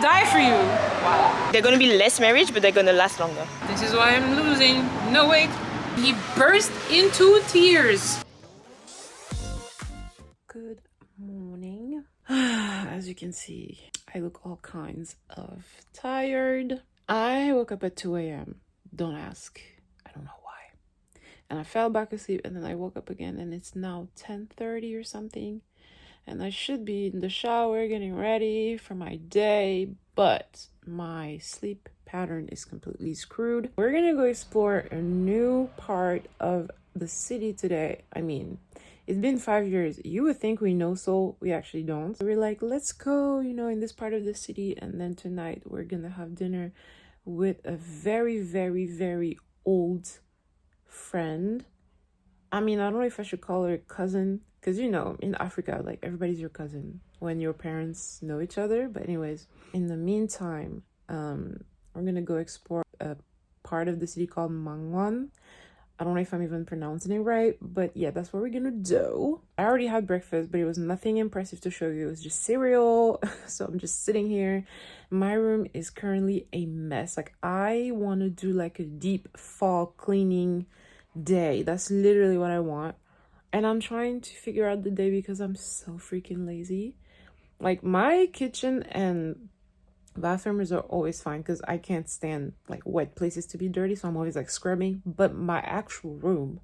die for you. Wow. They're gonna be less marriage, but they're gonna last longer. This is why I'm losing. No, wait. He burst into tears. Good morning. As you can see, I look all kinds of tired. I woke up at 2 a.m. Don't ask. I don't know why. And I fell back asleep and then I woke up again and it's now 10:30 or something. And I should be in the shower getting ready for my day, but my sleep pattern is completely screwed. We're gonna go explore a new part of the city today. I mean, it's been 5 years. You would think we know Seoul. We actually don't. So we're like, let's go, in this part of the city. And then tonight we're gonna have dinner with a very, very, very old friend. I mean, I don't know if I should call her cousin, because in Africa, like, everybody's your cousin when your parents know each other. But anyways, in the meantime, we're gonna go explore a part of the city called Mangwon. I don't know if I'm even pronouncing it right, but yeah, that's what we're gonna do. I already had breakfast, but it was nothing impressive to show you. It was just cereal. So I'm just sitting here. My room is currently a mess. Like, I want to do like a deep fall cleaning day. That's literally what I want. And I'm trying to figure out the day because I'm so freaking lazy. Like, my kitchen and bathrooms are always fine because I can't stand like wet places to be dirty, so I'm always like scrubbing. But my actual room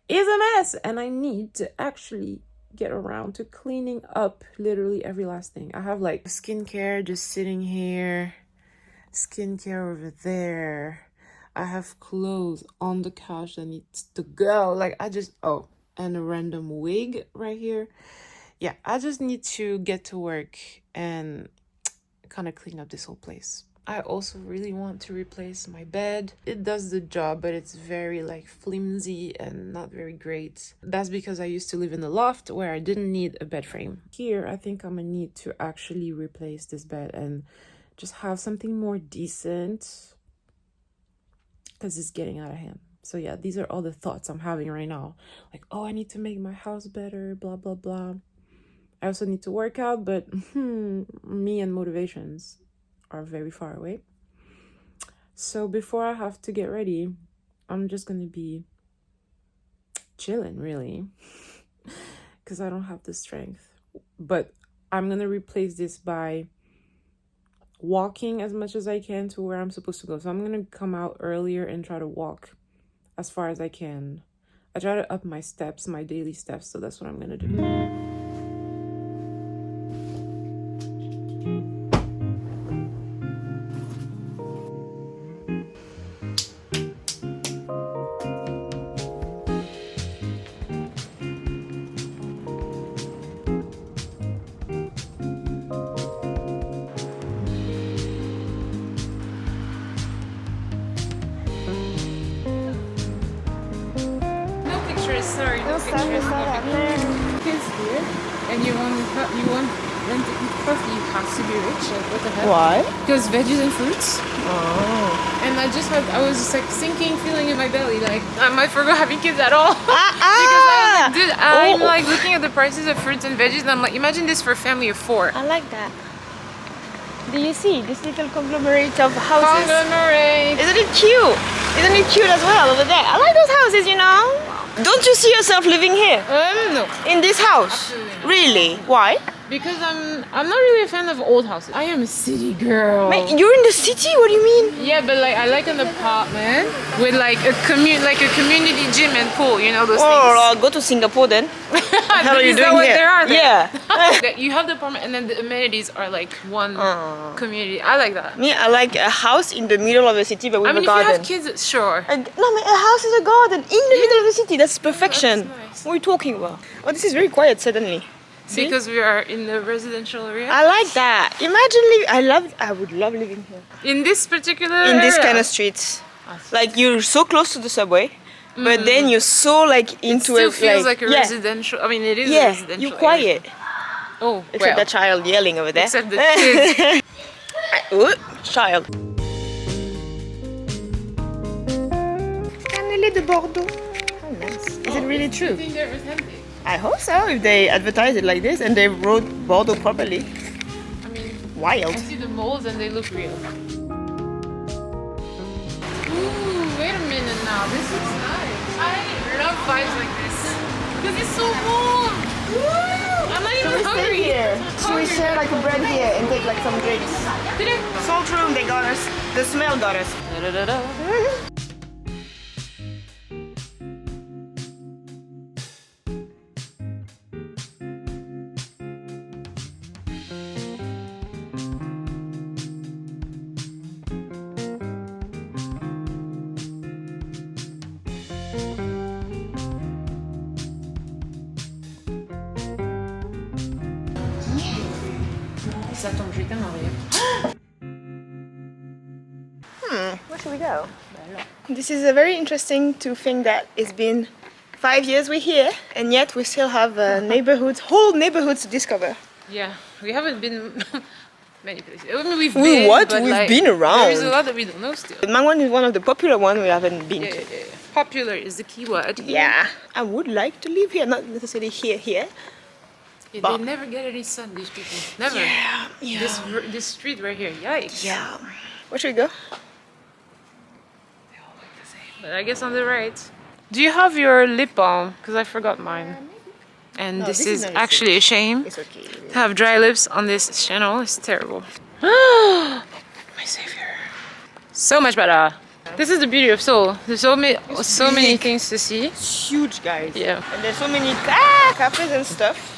is a mess and I need to actually get around to cleaning up literally every last thing. I have like skincare just sitting here, skincare over there. I have clothes on the couch that needs to go. Like, and a random wig right here. Yeah, I just need to get to work and kind of clean up this whole place. I also really want to replace my bed. It does the job, but it's very like flimsy and not very great. That's because I used to live in the loft where I didn't need a bed frame. Here, I think I'm gonna need to actually replace this bed and just have something more decent because it's getting out of hand. So yeah, these are all the thoughts I'm having right now. Like, I need to make my house better, blah, blah, blah. I also need to work out, but me and motivations are very far away. So before I have to get ready, I'm just going to be chilling, really, because I don't have the strength. But I'm going to replace this by walking as much as I can to where I'm supposed to go. So I'm going to come out earlier and try to walk as far as I can. I try to up my steps, my daily steps, so that's what I'm going to do. Sorry, no pictures. Kids here, and you want them to eat coffee, you have to be rich. Like, what the heck? Why? Because veggies and fruits. Oh. And I was just like sinking feeling in my belly, like I might forget having kids at all. Because I was like, dude, I'm like looking at the prices of fruits and veggies, and I'm like, imagine this for a family of 4. I like that. Do you see this little conglomerate of houses? Conglomerate. Isn't it cute? Isn't it cute as well over there? I like those houses, Don't you see yourself living here? No. In this house? Absolutely not. Really? Why? Because I'm not really a fan of old houses. I am a city girl. Mate, you're in the city? What do you mean? Yeah, but like I like an apartment with like a community gym and pool. Those things. I'll go to Singapore then. How are you doing what here? There are there? Yeah. You have the apartment and then the amenities are like one community. I like that. Me, I like a house in the middle of the city, but with a garden. If you have kids, sure. No, a house is a garden in the middle of the city. That's perfection. That's nice. What are you talking about? Oh, this is very quiet suddenly. See? Because we are in the residential area. I like that. Imagine I would love living here. In this particular In this area? kind of streets. Like, you're so close to the subway, but then you're so like into it. Still feels like a residential. I mean, it is a residential. You're quiet. Area. Oh, except the child yelling over there. Except the kids. Child. Cannelé de Bordeaux. How nice. Is it really true? I think they're authentic. I hope so, if they advertise it like this and they wrote Bordeaux properly. I mean, Wild. I see the molds and they look real. Ooh, wait a minute now. This looks nice. I love vibes like this. Because it's so warm. Woo! I'm not even hungry. Should we share like a bread here and take like some drinks? Salt room, they got us. The smell got us. Ça tombe, je vais tellement rire. Where should we go? This is very interesting to think that it's been 5 years we're here and yet we still have whole neighborhoods to discover. Yeah, we haven't been many places. I mean, we've been around. There's a lot that we don't know still. Mangwon is one of the popular ones we haven't been to. Yeah. Popular is the key word. Yeah, I would like to live here, not necessarily here. Yeah, But- they never get any sun, these people. Never. Yeah. This street right here, yikes. Yeah. Where should we go? But I guess on the right. Do you have your lip balm? Because I forgot mine. And No, this this is is not a actually a shame. It's okay. To have dry lips on this channel is terrible. My savior. So much better. This is the beauty of Seoul. There's so many things to see. It's huge, guys. Yeah. And there's so many cafes and stuff.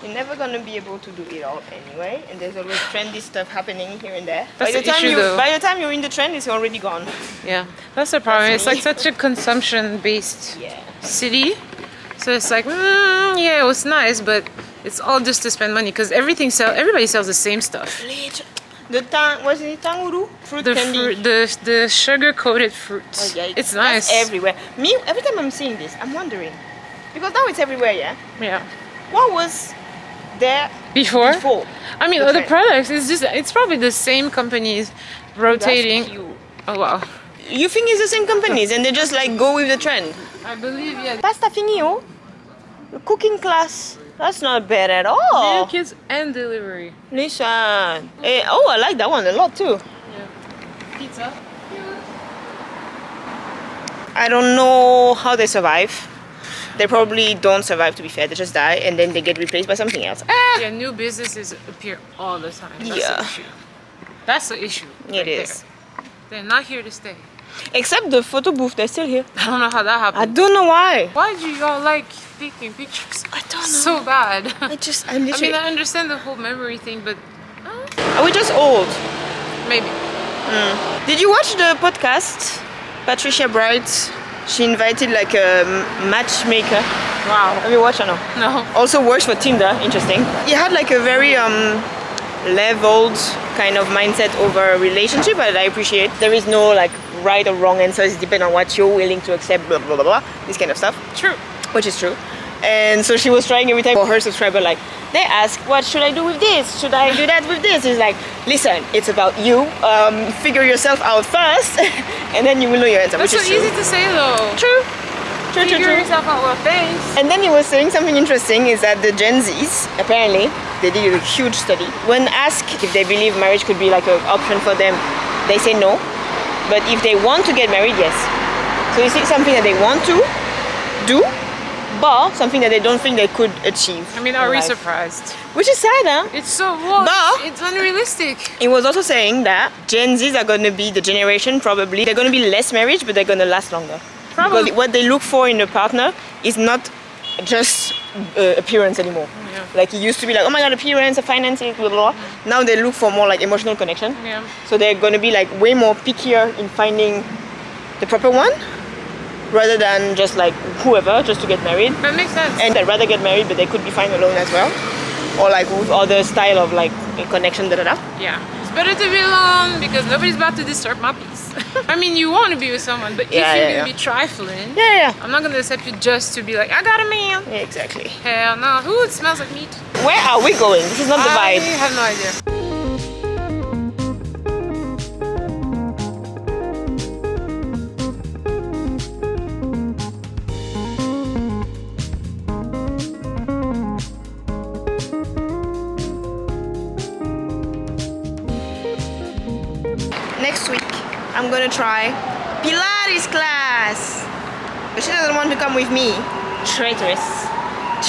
You're never gonna be able to do it all anyway. And there's always trendy stuff happening here and there. That's the issue, though. By the time you're in the trend, it's already gone. Yeah, that's the problem. That's It's like me. such a consumption-based Yeah. city. So it's like, yeah, it was nice, but it's all just to spend money because everybody sells the same stuff. The was it tanguru? Fruit The candy. the sugar-coated fruit. Oh, yeah, It's nice. That's everywhere. Every time I'm seeing this, I'm wondering. Because now it's everywhere, yeah? Yeah. What was there Before? before? I mean, the other trend? products. It's probably the same companies rotating. That's cute. Oh wow. You think it's the same companies and they just like go with the trend? I believe yeah. Pasta finio? The cooking class. That's not bad at Little all. kids and delivery. Listen. I like that one a lot too. Yeah. Pizza. I don't know how they survive. They probably don't survive, to be fair. They just die and then they get replaced by something else. Yeah, new businesses appear all the time. That's Yeah. the issue. That's the issue. It right is. there. They're not here to stay. Except the photo booth, they're still here. I don't know how that happened. I don't know why. Why do y'all like taking pictures? I don't know. So bad. I I literally. mean, I understand the whole memory thing, but Are we just old? maybe. Did you watch the podcast? Patricia Bright. She invited like a matchmaker. Wow. Have you watched or no? No. Also works for Tinder. Interesting. He had like a very leveled kind of mindset over a relationship, that I appreciate. There is no like right or wrong answers. It depends on what you're willing to accept. Blah blah blah blah. This kind of stuff. True. Which is true. And so she was trying every time for her subscriber, like, they ask, what should I do with this? Should I do that with this? It's like, listen, it's about you. Figure yourself out first, and then you will know your answer, That's so which is easy to say though. true. True, Figure yourself out. Well, thanks. And then he was saying something interesting is that the Gen Zs, apparently, they did a huge study. When asked if they believe marriage could be like an option for them, they say no. But if they want to get married, yes. So it's something that they want to do, but something that they don't think they could achieve. I mean, in are we life. surprised? Which is sad, huh? It's so well, But- it's unrealistic. He was also saying that Gen Zs are going to be the generation, probably, they're going to be less marriage, but they're going to last longer. Probably. Because what they look for in a partner is not just appearance anymore. Yeah. Like it used to be like, oh my god, appearance, finances, blah, blah, blah. Now they look for more like emotional connection. Yeah. So they're going to be like way more pickier in finding the proper one rather than just like whoever just to get married. That makes sense. And they'd rather get married, but they could be fine alone as well. Or like with other style of like a connection, da da da. Yeah. It's better to be alone because nobody's about to disturb my peace. I mean, you want to be with someone, but Yeah, if you're yeah, gonna be trifling, Yeah, I'm not gonna accept you just to be like, I got a man. yeah, exactly. Hell no. Ooh, it smells like meat. Where are we going? This is not the I vibe. have no idea. next week I'm gonna try Pilates class. But she doesn't want to come with me. Traitorous.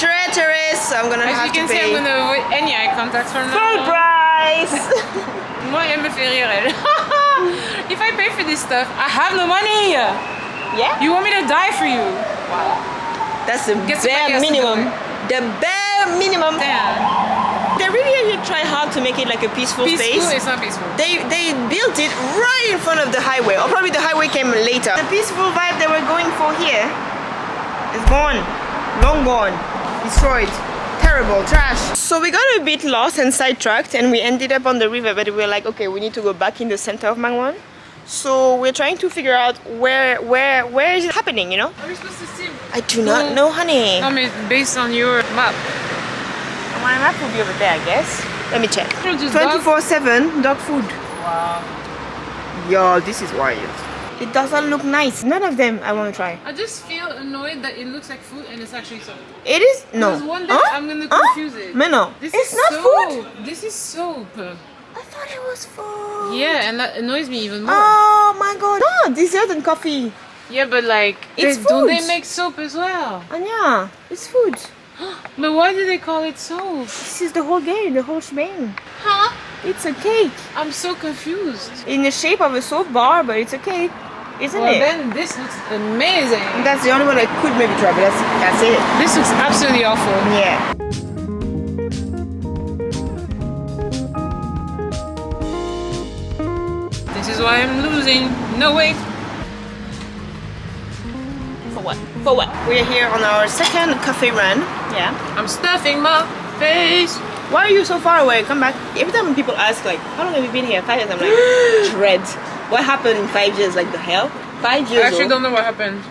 Traitorous, so I'm gonna As have you can to see, pay I'm gonna avoid any eye contact from now full on. price. Moi, elle me fait rire, elle. If I pay for this stuff, I have no money. Yeah? You want me to die for you? Wow. That's the Get somebody bare else to do minimum. it. The bare minimum. Damn. They really try hard to make it like a peaceful Peaceful? space. It's not peaceful. They built it right in front of the highway, or probably the highway came later. The peaceful vibe they were going for here is gone, long gone, destroyed, terrible, trash. So we got a bit lost and sidetracked, and we ended up on the river. But we were like, okay, we need to go back in the center of Mangwon. So we're trying to figure out where is it happening, you know? Are we supposed to see? I do not know, honey. I mean, based on your map. My map will be over there, I guess. Let me check. Just dog- 24/7 dog food. Wow. Yo, this is wild. It doesn't look nice. None of them I want to try. I just feel annoyed that it looks like food and it's actually soap. It is no. There's one day Huh? I'm gonna Huh? confuse it. Man, no. This It's is not soap. food. This is soap. I thought it was food. Yeah, and that annoys me even more. Oh my god. No, dessert and coffee. Yeah, but like, It's don't they food. make soap as well? Anya, it's food. But why do they call it soap? This is the whole game, the whole shebang. Huh? It's a cake I'm so confused. in the shape of a soap bar, but it's a cake, isn't Well, it? then this looks amazing. That's the only one I could maybe try, but that's it. This looks absolutely awful. Yeah. This is why I'm losing. No way. For what? For what? We're here on our second cafe run. Yeah. I'm stuffing my face. Why are you so far away? Come back. Every time people ask like, how long have you been here? 5 years. I'm like, dread. What happened in 5 years? Like the hell? 5 years. I actually old. don't know what happened.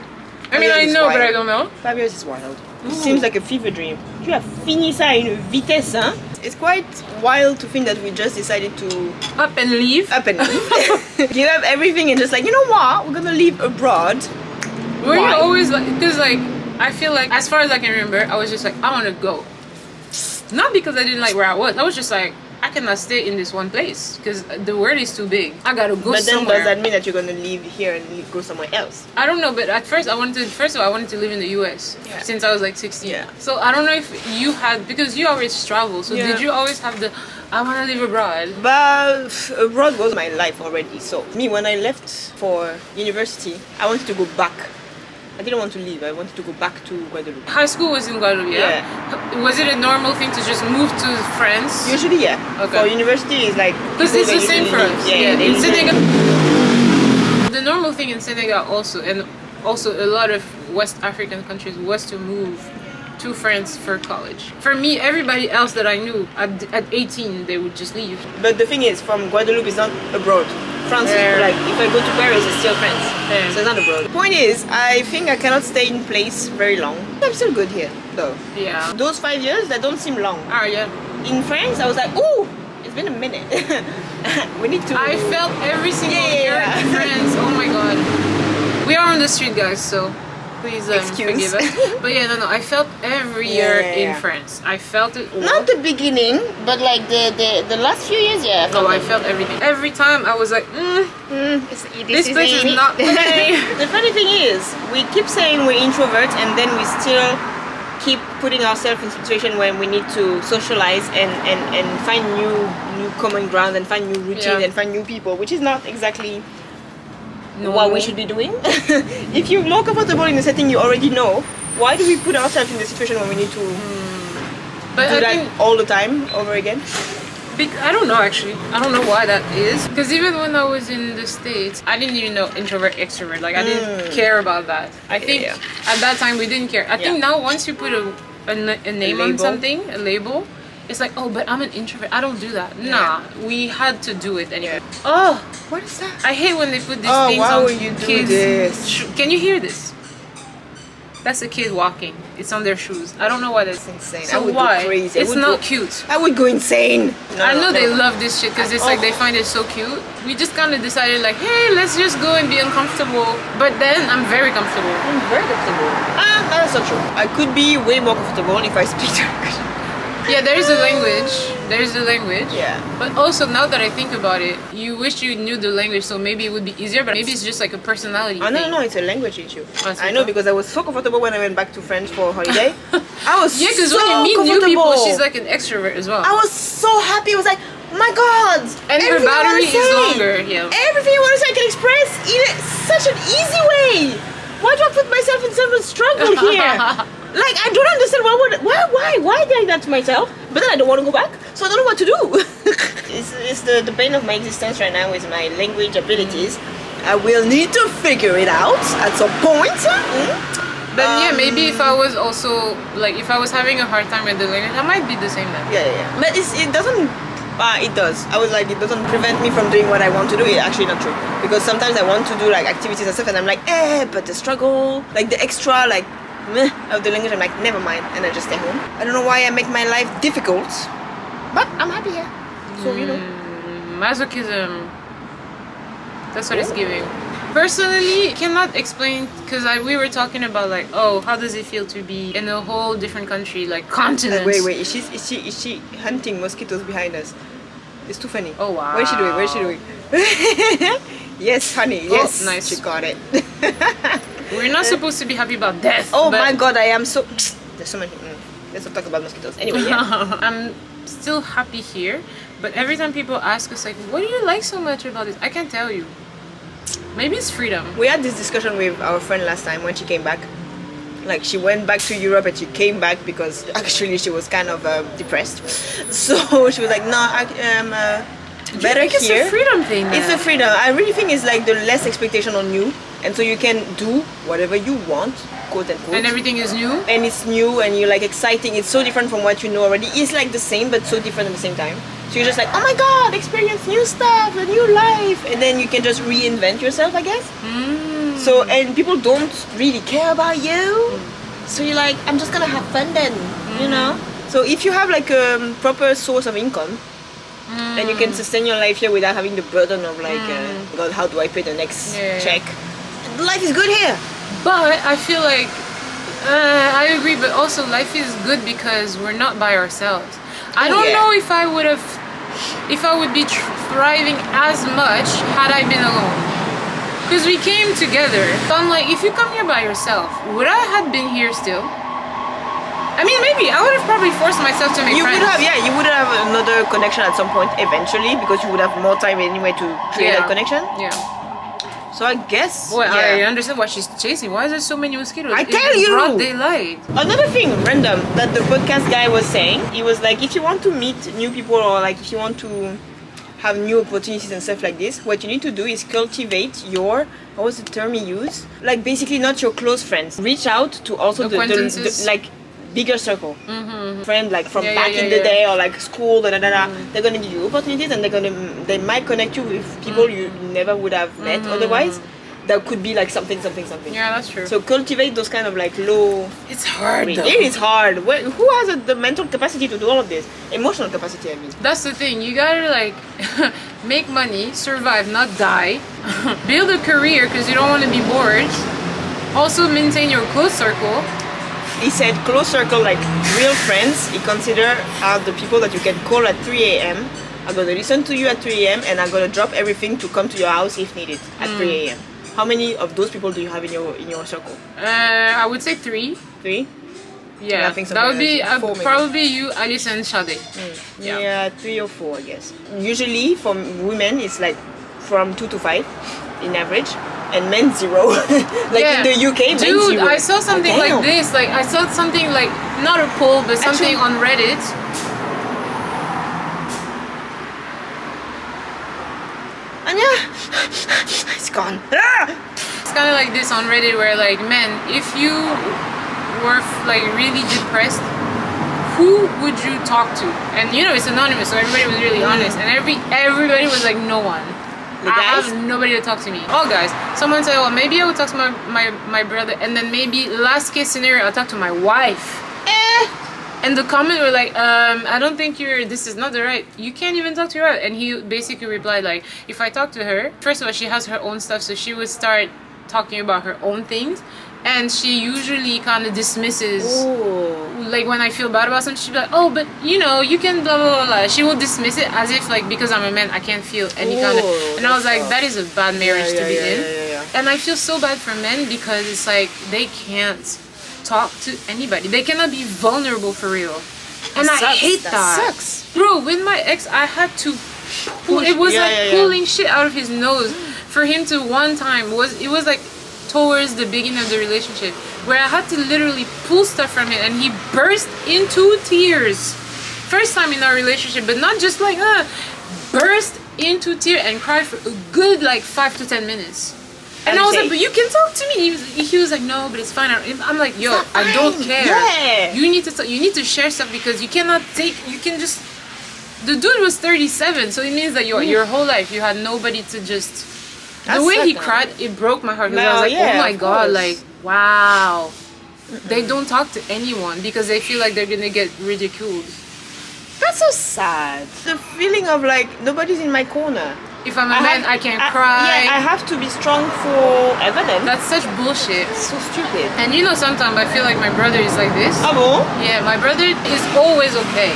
I mean, years I is know, but wild. I don't know. 5 years is wild. It seems like a fever dream. Tu as fini ça à une vitesse, hein? It's quite wild to think that we just decided to Up and leave. up and leave. Give up everything and just like, you know what? We're gonna leave abroad. Were you Why? always like, because like, I feel like, as far as I can remember, I was just like, I want to go. Not because I didn't like where I was just like, I cannot stay in this one place because the world is too big. I gotta go But then somewhere. does that mean that you're gonna leave here and go somewhere else? I don't know, but at first I wanted to live in the US Yeah. since I was like 16. Yeah. So I don't know if you had, because you always travel, so Yeah. did you always have the, I want to live abroad? But abroad was my life already. So me, when I left for university, I wanted to go back. I didn't want to leave. I wanted to go back to Guadeloupe. High school was in Guadeloupe, yeah? Was it a normal thing to just move to France? Usually, yeah. Okay. For university, it's like Because people it's the that same for usually us. leave. Yeah, they in usually- Senegal. The normal thing in Senegal also, and also a lot of West African countries, was to move to France for college. For me, everybody else that I knew at 18, they would just leave. But the thing is, from Guadeloupe is not abroad. France Yeah. is like, if I go to Paris, it's still France. Yeah. So it's not abroad. The point is, I think I cannot stay in place very long. I'm still good here, though. Yeah. Those 5 years, that don't seem long. Ah, yeah. In France, I was like, ooh, it's been a minute. We need to... I felt every single Yeah. year in France. Oh my god. We are on the street, guys, so please Excuse. forgive us. But yeah, no, I felt every year Yeah. in France. I felt it all. Not the beginning, but like the last few years, yeah. No, I felt everything. Every time I was like, this place is not me. The funny thing is, we keep saying we're introverts, and then we still keep putting ourselves in situation when we need to socialize and find new common ground and find new routines Yeah. and find new people, which is not exactly No. what we should be doing. If you're more comfortable in a setting you already know, why do we put ourselves in the situation when we need to But do I that think all the time over again? I don't know actually. I don't know why that is. Because even when I was in the States, I didn't even know introvert, extrovert. Like I didn't care about that. I think Yeah. at that time we didn't care. I think Yeah. now once you put a name on label. something, a label, it's like, oh, but I'm an introvert. I don't do that. Nah, we had to do it anyway. Oh, What is that? I hate when they put these Oh, things why on would you do kids. this? Can you hear this? That's a kid walking. It's on their shoes. I don't know why that's Insane. So I would why? go crazy. I It's would not go- cute. I would go insane. No, I know no, they no. love this shit because it's like they find it so cute. We just kind of decided like, hey, let's just go and be uncomfortable. But then I'm very comfortable. I'm very comfortable. That's not true. I could be way more comfortable if I speak Turkish. Yeah, there's the language. There's the language. Yeah. But also, now that I think about it, you wish you knew the language, so maybe it would be easier. But maybe it's just like a personality Oh, thing. no, it's a language issue. Oh, c'est I know ça. because I was so comfortable when I went back to France for holiday. I was Yeah, because so when you meet new people, comfortable. she's like an extrovert as well. I was so happy. I was like, oh my god! And her everything I wanna battery is say, longer. Yeah. Everything I want to say I can express in such an easy way. Why do I put myself in some struggle here? Like, I don't understand why did I do that to myself? But then I don't want to go back, so I don't know what to do. it's the pain of my existence right now with my language abilities. I will need to figure it out at some point. But yeah, maybe if I was also like if I was having a hard time with the language, I might be the same then. Yeah. But it doesn't. It does. I was like, it doesn't prevent me from doing what I want to do. It's actually not true. Because sometimes I want to do like activities and stuff, and I'm like, but the struggle, like the extra, like, meh, of the language, I'm like, never mind, and I just stay home. I don't know why I make my life difficult, but I'm happy here. So, you know. Masochism. That's what it's giving. Personally, cannot explain because we were talking about like, oh, how does it feel to be in a whole different country, like continent? Wait, is she hunting mosquitoes behind us? It's too funny. Oh wow. What is she doing? Yes, honey. Yes, nice. She got it. We're not supposed to be happy about death. Oh but my god, I am so. There's so many. Let's not talk about mosquitoes. Anyway, yeah. I'm still happy here, but every time people ask us like, what do you like so much about this? I can't tell you. Maybe it's freedom. We had this discussion with our friend last time when she came back. Like, she went back to Europe and she came back because actually she was kind of depressed. So she was like, no, I'm better I think here. it's a freedom thing. It's a freedom. I really think it's like the less expectation on you, and so you can do whatever you want, quote unquote. And everything is new. And it's new and you're like exciting. It's so different from what you know already. It's like the same but so different at the same time. So you're just like, oh my god, experience new stuff, a new life, and then you can just reinvent yourself, I guess. So, and people don't really care about you. So you're like, I'm just gonna have fun then, you know? So if you have like a proper source of income, and you can sustain your life here without having the burden of like, God, how do I pay the next check? Life is good here. But I feel like I agree, but also life is good because we're not by ourselves. I don't know if I would be thriving as much had I been alone. Because we came together. So I'm like, if you come here by yourself, would I have been here still? I mean, maybe I would have probably forced myself to make friends. You would have another connection at some point eventually because you would have more time anyway to create that connection. Yeah. So I guess. Well, I understand why she's chasing. Why is there so many mosquitoes? I tell you! Broad daylight. Another thing random that the podcast guy was saying, he was like, if you want to meet new people or like if you want to have new opportunities and stuff like this, what you need to do is cultivate your, what was the term he used? Like basically not your close friends. Reach out to also the like bigger circle. Friend like from back in the day or like school, They're gonna give you opportunities and they might connect you with people you never would have met otherwise. That could be like something. Yeah, that's true. So cultivate those kind of like low. It's hard. It is hard. Who has the mental capacity to do all of this? Emotional capacity, I mean. That's the thing. You gotta like make money, survive, not die. Build a career because you don't want to be bored. Also maintain your close circle. He said close circle, like real friends, he consider are the people that you can call at 3 a.m. I'm gonna listen to you at 3 a.m. and I'm gonna drop everything to come to your house if needed at 3 a.m. How many of those people do you have in your circle? I would say 3. 3? Yeah, that would be probably you, Alice, and Sade. Yeah, 3 or 4, I guess. Usually for women, it's like from 2 to 5 in average. And men 0. Like in the UK, men 0. Dude, I saw something like this. Like I saw something like not a poll, but something on Reddit. Anya, it's gone. It's kind of like this on Reddit, where like, men, if you were like really depressed, who would you talk to? And you know it's anonymous, so everybody was really honest, and everybody was like, no one. I have nobody to talk to me. Oh guys, someone said, well, maybe I would talk to my brother, and then maybe last case scenario I'll talk to my wife. And the comment were like, I don't think this is not the right, you can't even talk to her. And he basically replied like, if I talk to her, first of all, she has her own stuff, so she would start talking about her own things, and she usually kind of dismisses. Oh. Like when I feel bad about something, she'll be like, "Oh, but you know, you can blah blah blah blah." She will dismiss it as if like because I'm a man, I can't feel any kind of. And I was like, that is a bad marriage to be in. And I feel so bad for men because it's like they can't talk to anybody. They cannot be vulnerable for real. And I hate that. Sucks. Bro, with my ex, I had to pull. It was like pulling shit out of his nose for him to one time it was like towards the beginning of the relationship where I had to literally pull stuff from him and he burst into tears. First time in our relationship, but not just like burst into tears and cried for a good like 5 to 10 minutes. And I was like, but you can talk to me. He was like, no, but it's fine. I'm like, yo, I don't care. Yeah. You need to share stuff because you cannot you can just. The dude was 37, so it means that your whole life you had nobody to just. The way he cried, it broke my heart because I was like, oh my god, like wow. They don't talk to anyone because they feel like they're gonna get ridiculed. That's so sad. The feeling of like nobody's in my corner. If I'm a man, I can't cry. Yeah, I have to be strong for evidence. That's such bullshit. It's so stupid. And you know, sometimes I feel like my brother is like this. Ah bon? Yeah, my brother is always okay.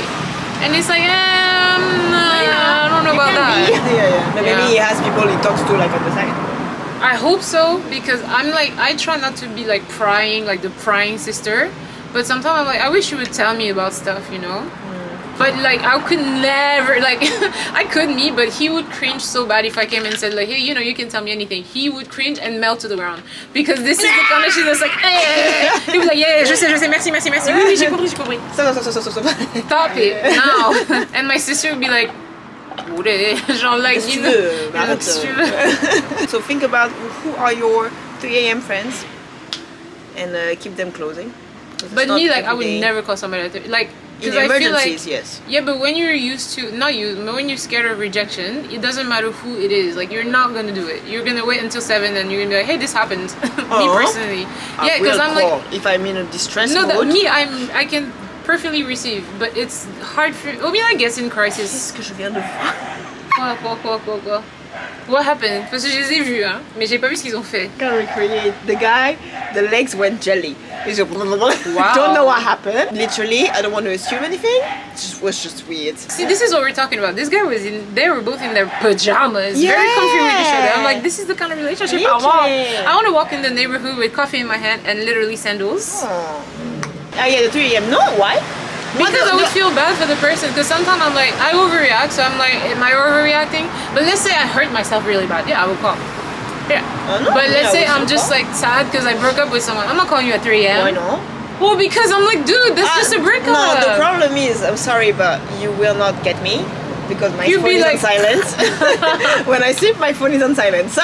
And it's like, I don't know about that. But maybe he has people he talks to like on the side. I hope so because I'm like, I try not to be like prying, like the prying sister. But sometimes I'm like, I wish you would tell me about stuff, you know? But like I could never like I could me, but he would cringe so bad if I came and said like, hey, you know, you can tell me anything. He would cringe and melt to the ground because this is the kind of shit that's like, he was like, yeah, je sais, merci. Oui, j'ai compris. Stop it now. And my sister would be like, genre like, you know, So think about who are your 3 a.m. friends and keep them closing. But me, like, I would never call somebody like. In emergencies, yes. Yeah, but when you're used to, not you, but when you're scared of rejection, it doesn't matter who it is. Like, you're not gonna do it. You're gonna wait until 7 and you're gonna be like, hey, this happened. Me personally. Yeah, because I'm like. If I'm in a distress mode. No, I can perfectly receive, but it's hard for. I mean, I guess in crisis. Qu'est-ce que je viens de faire? Quoi? What happened? Parce que je les ai vus, hein. Mais j'ai pas vu ce qu'ils ont fait. Can recreate the guy, the legs went jelly. He's like, wow. Don't know what happened. Literally, I don't want to assume anything. It was just weird. See, this is what we're talking about. This guy they were both in their pajamas, very comfy with each other. I'm like, this is the kind of relationship I want. I want to walk in the neighborhood with coffee in my hand and literally sandals. Oh yeah, the 3 a.m. No, why? Because I would feel bad for the person. Because sometimes I'm like, I overreact. So I'm like, am I overreacting? But let's say I hurt myself really bad. Yeah, I will call. Yeah. No, but let's say I'm just like sad because I broke up with someone. I'm not calling you at 3 a.m. Why not? Well, because I'm like, dude, that's just a breakup. No, the problem is, I'm sorry, but you will not get me. Because my phone is on silent. When I sleep, my phone is on silent. So,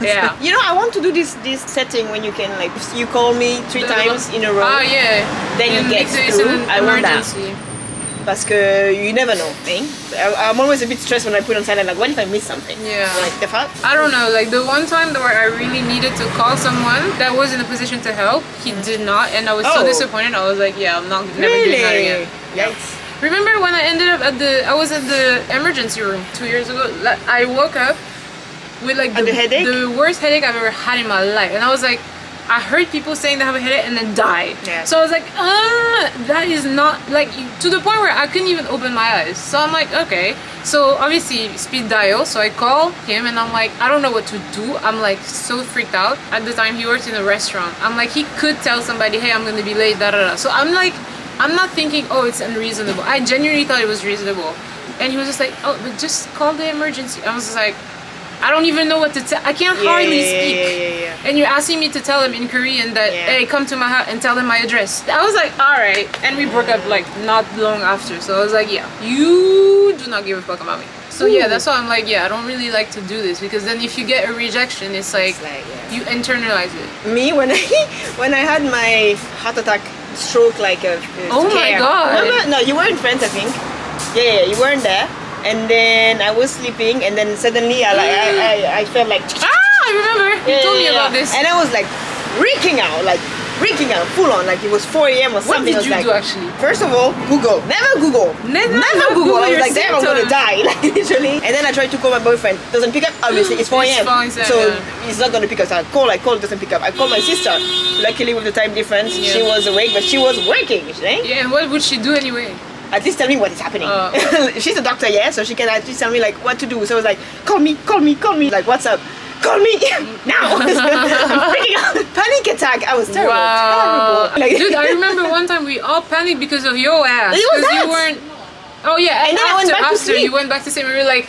yeah. You know, I want to do this setting when you can, like, you call me 3 times in a row. Oh, yeah. Then you get through. I want that. Parce que you never know, eh? I'm always a bit stressed when I put on silent, like, what if I miss something? Yeah. Like, the fuck? I don't know, like, the one time where I really needed to call someone that was in a position to help, he did not, and I was so disappointed. I was like, yeah, I'm never doing that again. Yikes. Remember when I ended up I was at the emergency room 2 years ago. I woke up with like the worst headache I've ever had in my life, and I was like, I heard people saying they have a headache and then die. Yeah. So I was like, that is not like to the point where I couldn't even open my eyes. So I'm like, okay. So obviously speed dial. So I call him and I'm like, I don't know what to do. I'm like so freaked out. At the time he worked in a restaurant. I'm like, he could tell somebody, hey, I'm gonna be late. Da da da. So I'm like. I'm not thinking, oh, it's unreasonable. I genuinely thought it was reasonable. And he was just like, oh, but just call the emergency. I was just like, I don't even know what to tell. I can't hardly speak. Yeah. And you're asking me to tell him in Korean that, hey, come to my house and tell him my address. I was like, all right. And we broke up like not long after. So I was like, yeah, you do not give a fuck about me. So yeah, that's why I'm like, yeah, I don't really like to do this because then if you get a rejection, it's like you internalize it. Me, when I had my heart attack, stroke, like a oh scare. My god! No, you weren't friends, I think. Yeah, you weren't there. And then I was sleeping, and then suddenly I felt like I remember you told me about this. And I was like freaking out, like freaking out, full on, like it was 4 a.m. or something. What did you I was do like, actually? First of all, Google. Never Google. Never Google. I was your like, damn, I'm gonna symptoms. die, like literally. And then I tried to call my boyfriend. Doesn't pick up. Obviously, it's 4 His a.m. phone said, So he's not gonna pick up. So I call, doesn't pick up. I call my sister. Luckily, with the time difference, she was awake, but she was working. Yeah, and what would she do anyway? At least tell me what is happening. She's a doctor, yeah, so she can at least tell me like what to do. So I was like, call me. Like, what's up? Call me now. I'm freaking out. Panic attack. I was terrible. Wow. Terrible. Like, Dude, I remember one time we all panicked because of your ass. It was Because you that. weren't. Oh yeah, and then I went back to after sleep. you went back to sleep, and we were like,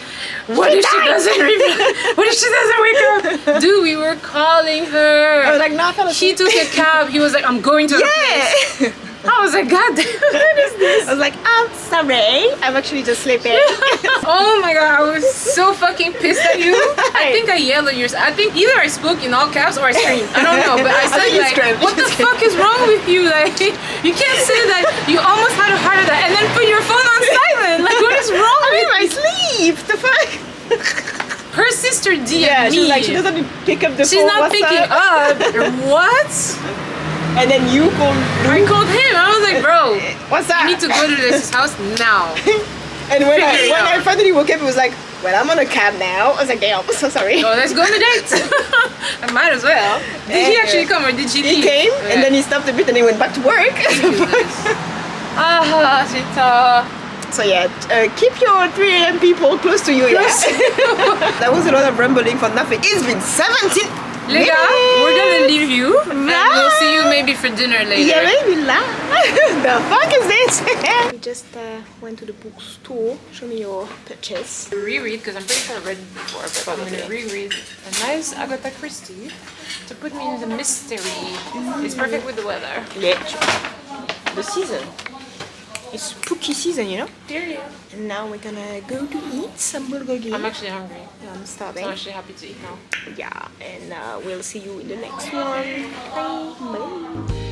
what if she died. doesn't What if she doesn't wake up? Dude, we were calling her. I was like, no, I fell She asleep. took a cab. He was like, I'm going to the place. Yeah. I was like, God damn, what is this? I was like, I'm sorry. I'm actually just sleeping. Oh my god, I was so fucking pissed at you. I think I yelled at you. I think either I spoke in all caps or I screamed. I don't know, but I said think you like, screamed. what the fuck is wrong with you? Like, you can't say that you almost had a heart attack and then put your phone on silent. Like, what is wrong I'm with in my sleep. The fuck? her sister D Yeah, and she me? was like, she doesn't pick up the She's phone. not What's picking up? up. What? And then you called. I called him. I was like, bro, What's up? you need to go to this house now. And when Figure it I out. finally woke up, it was like, well, I'm on a cab now. I was like, damn, I'm so sorry. So let's go on a date. I might as well. Did he actually come or did she leave? He came Okay. and then he stopped a bit and he went back to work. Ah, c'est So yeah, keep your 3 a.m. people close to you. Yeah. That was a lot of rambling for nothing. It's been 17. Les gars, we're gonna leave you and we'll see you maybe for dinner later. Yeah, maybe la. The fuck is this? We just went to the bookstore. Show me your purchase. Reread because I'm pretty sure I've read it before, but I'm gonna reread a nice Agatha Christie to put me in the mystery. It's perfect with the weather. Yeah. The season. It's spooky season, you know? Period. And now we're gonna go to eat some bulgogi. I'm actually hungry. I'm So starving. I'm actually happy to eat now. Yeah, and we'll see you in the next one. Bye. Bye.